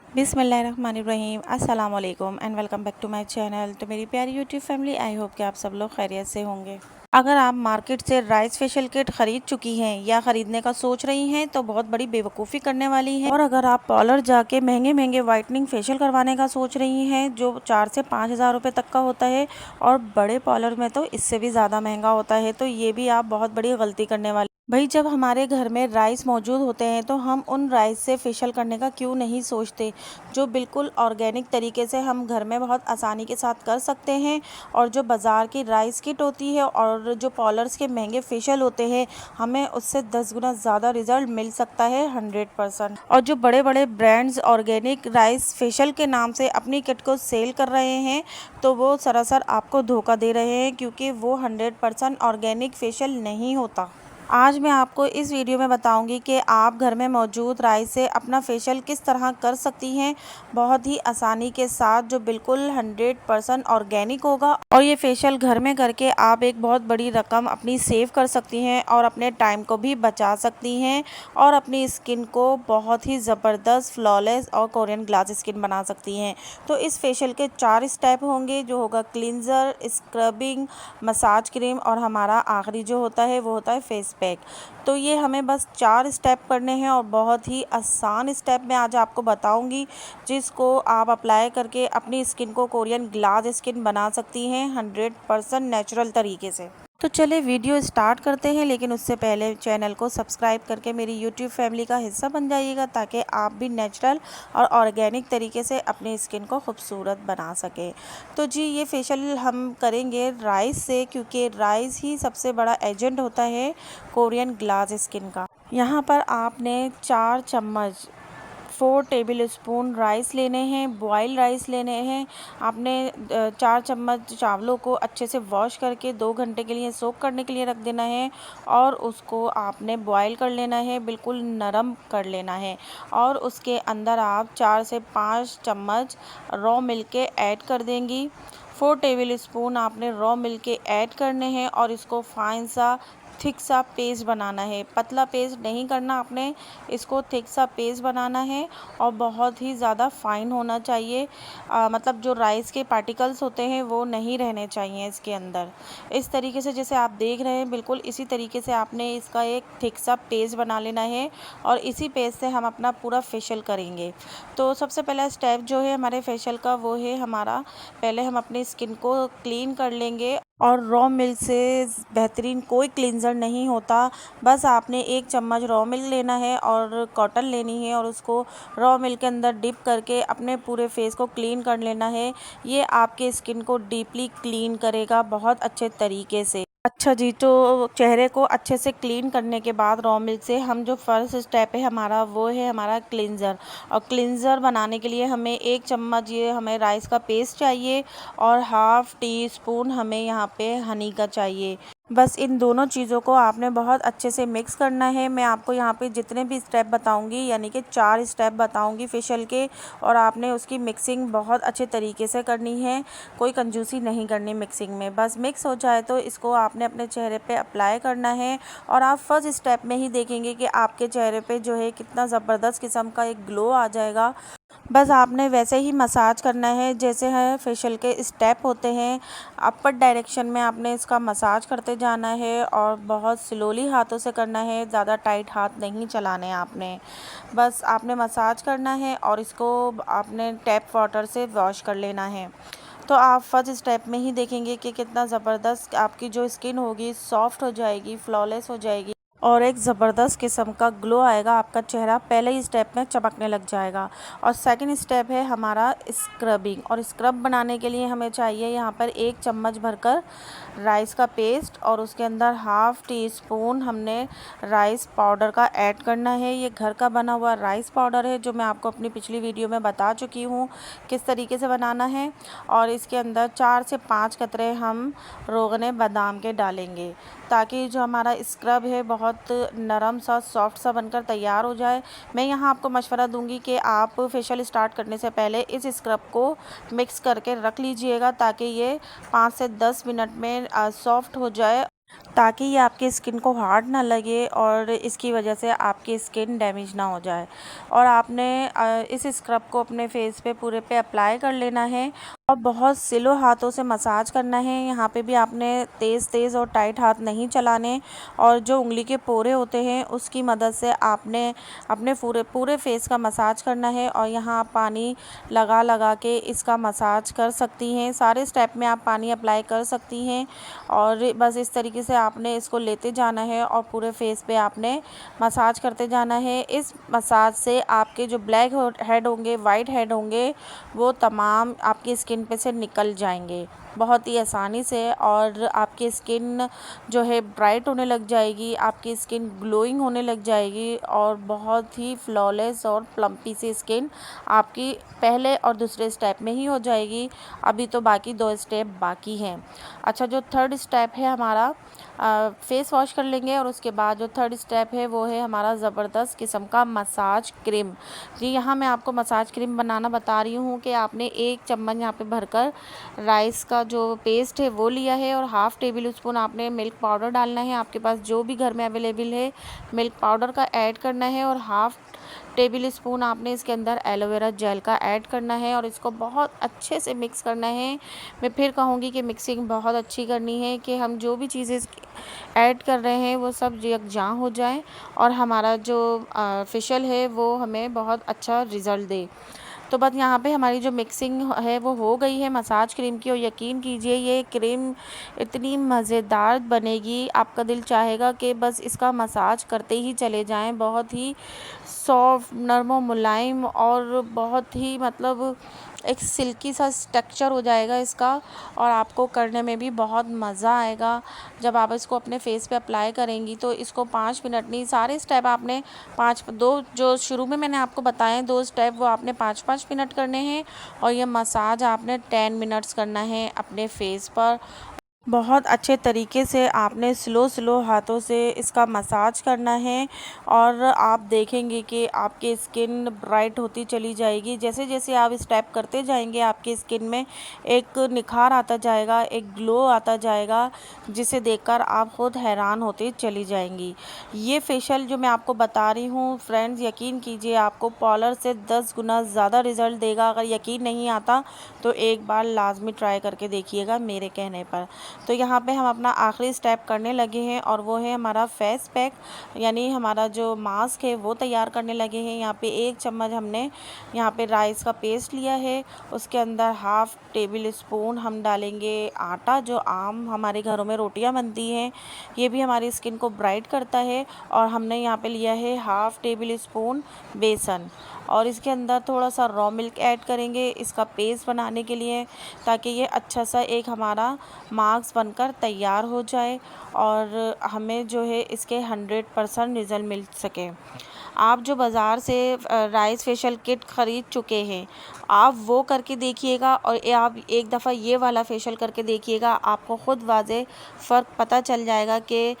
बिस्मिल्लाहिर्रहमानिर्रहीम अस्सलाम वालेकुम and welcome back to my channel. तो मेरी प्यारी यूट्यूब फैमिली, आई होप कि आप सब लोग खैरियत से होंगे। अगर आप मार्केट से राइस फेशियल किट खरीद चुकी हैं या ख़रीदने का सोच रही हैं तो बहुत बड़ी बेवकूफ़ी करने वाली हैं। और अगर आप पार्लर जाके महंगे महंगे वाइटनिंग फेशियल करवाने का सोच रही हैं जो 4 से 5 हज़ार रुपये तक का होता है, और बड़े पार्लर में तो इससे भी ज़्यादा महंगा होता है, तो ये भी आप बहुत बड़ी गलती करने वाली। भाई, जब हमारे घर में राइस मौजूद होते हैं तो हम उन राइस से फेशियल करने का क्यों नहीं सोचते, जो बिल्कुल ऑर्गेनिक तरीके से हम घर में बहुत आसानी के साथ कर सकते हैं। और जो बाज़ार की राइस किट होती है और जो पार्लर्स के महंगे फेशियल होते हैं, हमें उससे 10 गुना ज़्यादा रिजल्ट मिल सकता है 100%। और जो बड़े बड़े ब्रांड्स ऑर्गेनिक राइस फेशियल के नाम से अपनी किट को सेल कर रहे हैं, तो वो सरासर आपको धोखा दे रहे हैं, क्योंकि वो 100% ऑर्गेनिक फेशियल नहीं होता। आज मैं आपको इस वीडियो में बताऊंगी कि आप घर में मौजूद राइस से अपना फेशियल किस तरह कर सकती हैं, बहुत ही आसानी के साथ, जो बिल्कुल 100% ऑर्गेनिक होगा। और ये फेशियल घर में करके आप एक बहुत बड़ी रकम अपनी सेव कर सकती हैं और अपने टाइम को भी बचा सकती हैं, और अपनी स्किन को बहुत ही ज़बरदस्त फ्लॉलेस और कोरियन ग्लास स्किन बना सकती हैं। तो इस फेशियल के 4 स्टेप होंगे, जो होगा क्लिनज़र, स्क्रबिंग, मसाज क्रीम, और हमारा आखिरी जो होता है वो होता है फेस पैक। तो ये हमें बस 4 स्टेप करने हैं और बहुत ही आसान स्टेप मैं आज आपको बताऊंगी, जिसको आप अप्लाई करके अपनी स्किन को कोरियन ग्लास स्किन बना सकती हैं 100% नेचुरल तरीके से। तो चले वीडियो स्टार्ट करते हैं, लेकिन उससे पहले चैनल को सब्सक्राइब करके मेरी यूट्यूब फैमिली का हिस्सा बन जाइएगा, ताकि आप भी नेचुरल और ऑर्गेनिक तरीके से अपनी स्किन को खूबसूरत बना सकें। तो जी, ये फेशियल हम करेंगे राइस से, क्योंकि राइस ही सबसे बड़ा एजेंट होता है कोरियन ग्लास स्किन का। यहाँ पर आपने 4 चम्मच 4 टेबल स्पून राइस लेने हैं, बॉयल राइस लेने हैं। आपने 4 चम्मच चावलों को अच्छे से वॉश करके 2 घंटे के लिए सोक करने के लिए रख देना है, और उसको आपने बॉयल कर लेना है, बिल्कुल नरम कर लेना है। और उसके अंदर आप 4 से 5 चम्मच रॉ मिल्क के ऐड कर देंगी। 4 टेबल स्पून आपने रॉ मिल्क के ऐड करने हैं, और इसको फाइन सा थिक सा पेस्ट बनाना है। पतला पेस्ट नहीं करना आपने, इसको थिक सा पेस्ट बनाना है, और बहुत ही ज़्यादा फाइन होना चाहिए। मतलब जो राइस के पार्टिकल्स होते हैं वो नहीं रहने चाहिए इसके अंदर। इस तरीके से जैसे आप देख रहे हैं, बिल्कुल इसी तरीके से आपने इसका एक थिक सा पेस्ट बना लेना है, और इसी पेस्ट से हम अपना पूरा फेशियल करेंगे। तो सबसे पहला स्टेप जो है हमारे फेशियल का, वो है हमारा, पहले हम अपनी स्किन को क्लीन कर लेंगे। और रॉ मिल्क से बेहतरीन कोई क्लींजर नहीं होता। बस आपने 1 चम्मच रॉ मिल्क लेना है और कॉटन लेनी है, और उसको रॉ मिल्क के अंदर डिप करके अपने पूरे फेस को क्लीन कर लेना है। ये आपके स्किन को डीपली क्लीन करेगा बहुत अच्छे तरीके से। अच्छा जी, तो चेहरे को अच्छे से क्लीन करने के बाद रॉ मिल्क से हम जो फर्स्ट स्टेप है हमारा, वो है हमारा क्लींजर। और क्लींजर बनाने के लिए हमें 1 चम्मच ये हमें राइस का पेस्ट चाहिए, और हाफ़ टी स्पून हमें यहाँ पे हनी का चाहिए। बस इन दोनों चीज़ों को आपने बहुत अच्छे से मिक्स करना है। मैं आपको यहाँ पे जितने भी स्टेप बताऊंगी, यानी कि 4 स्टेप बताऊंगी फेशियल के, और आपने उसकी मिक्सिंग बहुत अच्छे तरीके से करनी है, कोई कंजूसी नहीं करनी मिक्सिंग में। बस मिक्स हो जाए तो इसको आपने अपने चेहरे पे अप्लाई करना है, और आप फर्स्ट स्टेप में ही देखेंगे कि आपके चेहरे पे जो है कितना ज़बरदस्त किस्म का एक ग्लो आ जाएगा। बस आपने वैसे ही मसाज करना है जैसे है फेशियल के स्टेप होते हैं। अपर डायरेक्शन में आपने इसका मसाज करते जाना है, और बहुत स्लोली हाथों से करना है, ज़्यादा टाइट हाथ नहीं चलाने आपने। बस आपने मसाज करना है, और इसको आपने टैप वाटर से वॉश कर लेना है। तो आप फर्स्ट स्टेप में ही देखेंगे कि कितना ज़बरदस्त आपकी जो स्किन होगी सॉफ्ट हो जाएगी, फ्लॉलेस हो जाएगी, और एक ज़बरदस्त किस्म का ग्लो आएगा। आपका चेहरा पहले ही स्टेप में चमकने लग जाएगा। और सेकंड स्टेप है हमारा स्क्रबिंग। और स्क्रब बनाने के लिए हमें चाहिए यहाँ पर 1 चम्मच भरकर राइस का पेस्ट, और उसके अंदर हाफ़ टी स्पून हमने राइस पाउडर का ऐड करना है। ये घर का बना हुआ राइस पाउडर है, जो मैं आपको अपनी पिछली वीडियो में बता चुकी हूँ किस तरीके से बनाना है। और इसके अंदर 4 से 5 कतरे हम रोगने बादाम के डालेंगे, ताकि जो हमारा स्क्रब है बहुत नरम सा सॉफ्ट सा बनकर तैयार हो जाए। मैं यहाँ आपको मशवरा दूंगी कि आप फेशियल स्टार्ट करने से पहले इस स्क्रब को मिक्स करके रख लीजिएगा, ताकि ये 5 से 10 मिनट में सॉफ्ट हो जाए। ताकि ये आपके स्किन को हार्ड ना लगे और इसकी वजह से आपकी स्किन डैमेज ना हो जाए। और आपने इस स्क्रब को अपने फेस पे पूरे पे अप्लाई कर लेना है और बहुत स्लो हाथों से मसाज करना है। यहाँ पे भी आपने तेज़ तेज़ और टाइट हाथ नहीं चलाने, और जो उंगली के पोरे होते हैं उसकी मदद से आपने अपने पूरे पूरे फेस का मसाज करना है। और यहाँ आप पानी लगा लगा के इसका मसाज कर सकती हैं, सारे स्टेप में आप पानी अप्लाई कर सकती हैं। और बस इस तरीके से आपने इसको लेते जाना है और पूरे फेस पे आपने मसाज करते जाना है। इस मसाज से आपके जो ब्लैक हेड होंगे, वाइट हेड होंगे, वो तमाम आपकी स्किन पे से निकल जाएंगे बहुत ही आसानी से। और आपकी स्किन जो है ब्राइट होने लग जाएगी, आपकी स्किन ग्लोइंग होने लग जाएगी और बहुत ही फ्लॉलेस और प्लम्पी सी स्किन आपकी पहले और दूसरे स्टेप में ही हो जाएगी। अभी तो बाकी 2 स्टेप बाकी हैं। अच्छा, जो थर्ड स्टेप है हमारा, फेस वॉश कर लेंगे और उसके बाद जो थर्ड स्टेप है वो है हमारा ज़बरदस्त किस्म का मसाज क्रीम। जी, यहाँ मैं आपको मसाज क्रीम बनाना बता रही हूँ कि आपने 1 चम्मच यहाँ पे भरकर राइस का जो पेस्ट है वो लिया है और हाफ़ टेबल स्पून आपने मिल्क पाउडर डालना है। आपके पास जो भी घर में अवेलेबल है मिल्क पाउडर का ऐड करना है, और हाफ़ टेबल स्पून आपने इसके अंदर एलोवेरा जेल का ऐड करना है और इसको बहुत अच्छे से मिक्स करना है। मैं फिर कहूँगी कि मिक्सिंग बहुत अच्छी करनी है कि हम जो भी चीज़ें ऐड कर रहे हैं वो सब यकजां हो जाए और हमारा जो फेशियल है वो हमें बहुत अच्छा रिज़ल्ट दे। तो बस यहाँ पे हमारी जो मिक्सिंग है वो हो गई है मसाज क्रीम की, और यकीन कीजिए ये क्रीम इतनी मज़ेदार बनेगी, आपका दिल चाहेगा कि बस इसका मसाज करते ही चले जाएं। बहुत ही सॉफ्ट, नरम और मुलायम और बहुत ही मतलब एक सिल्की सा टेक्सचर हो जाएगा इसका, और आपको करने में भी बहुत मज़ा आएगा। जब आप इसको अपने फेस पे अप्लाई करेंगी तो इसको 5 मिनट नहीं, सारे स्टेप आपने 5 2 जो शुरू में मैंने आपको बताए 2 स्टेप वो आपने 5-5 मिनट करने हैं, और ये मसाज आपने 10 मिनट्स करना है अपने फेस पर। बहुत अच्छे तरीके से आपने स्लो स्लो हाथों से इसका मसाज करना है, और आप देखेंगे कि आपकी स्किन ब्राइट होती चली जाएगी। जैसे जैसे आप स्टेप करते जाएंगे आपकी स्किन में एक निखार आता जाएगा, एक ग्लो आता जाएगा, जिसे देखकर आप खुद हैरान होती चली जाएंगी। ये फेशियल जो मैं आपको बता रही हूँ फ्रेंड्स, यकीन कीजिए आपको पार्लर से 10 गुना ज़्यादा रिज़ल्ट देगा। अगर यकीन नहीं आता तो एक बार लाजमी ट्राई करके देखिएगा मेरे कहने पर। तो यहाँ पे हम अपना आखिरी स्टेप करने लगे हैं, और वो है हमारा फेस पैक, यानी हमारा जो मास्क है वो तैयार करने लगे हैं। यहाँ पे 1 चम्मच हमने यहाँ पे राइस का पेस्ट लिया है, उसके अंदर हाफ़ टेबल स्पून हम डालेंगे आटा, जो आम हमारे घरों में रोटियाँ बनती हैं, ये भी हमारी स्किन को ब्राइट करता है। और हमने यहाँ पे लिया है हाफ़ टेबल स्पून बेसन, और इसके अंदर थोड़ा सा रॉ मिल्क ऐड करेंगे इसका पेस्ट बनाने के लिए, ताकि ये अच्छा सा एक हमारा मास्क बनकर तैयार हो जाए और हमें जो है इसके 100% रिज़ल्ट मिल सके। आप जो बाज़ार से राइस फेशियल किट ख़रीद चुके हैं आप वो करके देखिएगा, और आप एक दफ़ा ये वाला फेशियल करके देखिएगा, आपको ख़ुद वाज़े फ़र्क पता चल जाएगा कि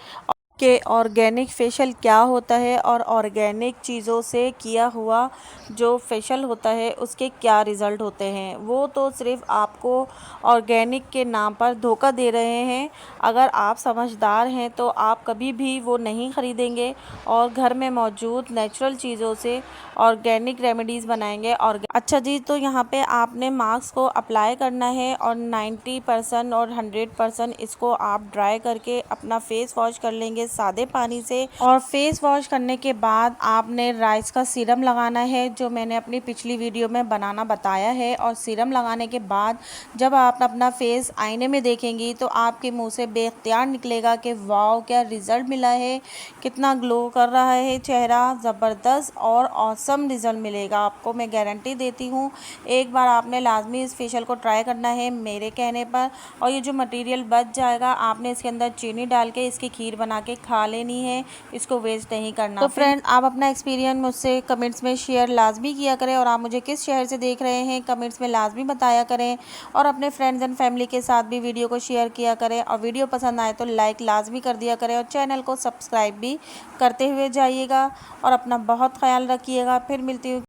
ऑर्गेनिक फेशियल क्या होता है और ऑर्गेनिक चीज़ों से किया हुआ जो फेशियल होता है उसके क्या रिज़ल्ट होते हैं। वो तो सिर्फ़ आपको ऑर्गेनिक के नाम पर धोखा दे रहे हैं। अगर आप समझदार हैं तो आप कभी भी वो नहीं ख़रीदेंगे और घर में मौजूद नेचुरल चीज़ों से ऑर्गेनिक रेमेडीज़ बनाएंगे। और अच्छा जी, तो यहाँ पे आपने मास्क को अप्लाई करना है और 90% और 100% इसको आप ड्राई करके अपना फेस वॉश कर लेंगे सादे पानी से। और फेस वॉश करने के बाद आपने राइस का सीरम लगाना है, जो मैंने अपनी पिछली वीडियो में बनाना बताया है। और सीरम लगाने के बाद जब आप अपना फेस आईने में देखेंगी तो आपके मुंह से बेख्तियार निकलेगा कि वाओ, क्या रिज़ल्ट मिला है, कितना ग्लो कर रहा है चेहरा, ज़बरदस्त और ऑसम रिज़ल्ट मिलेगा आपको, मैं गारंटी देती हूँ। एक बार आपने लाजमी इस फेशियल को ट्राई करना है मेरे कहने पर। और ये जो मटेरियल बच जाएगा आपने इसके अंदर चीनी डाल के इसकी खीर बना के खा लेनी है, इसको वेस्ट नहीं करना। तो फ्रेंड, आप अपना एक्सपीरियंस मुझसे कमेंट्स में शेयर लाजमी किया करें, और आप मुझे किस शहर से देख रहे हैं कमेंट्स में लाजमी बताया करें, और अपने फ्रेंड्स एंड फैमिली के साथ भी वीडियो को शेयर किया करें, और वीडियो पसंद आए तो लाइक लाजमी कर दिया करें, और चैनल को सब्सक्राइब भी करते हुए जाइएगा। और अपना बहुत ख्याल रखिएगा। फिर मिलती हूँ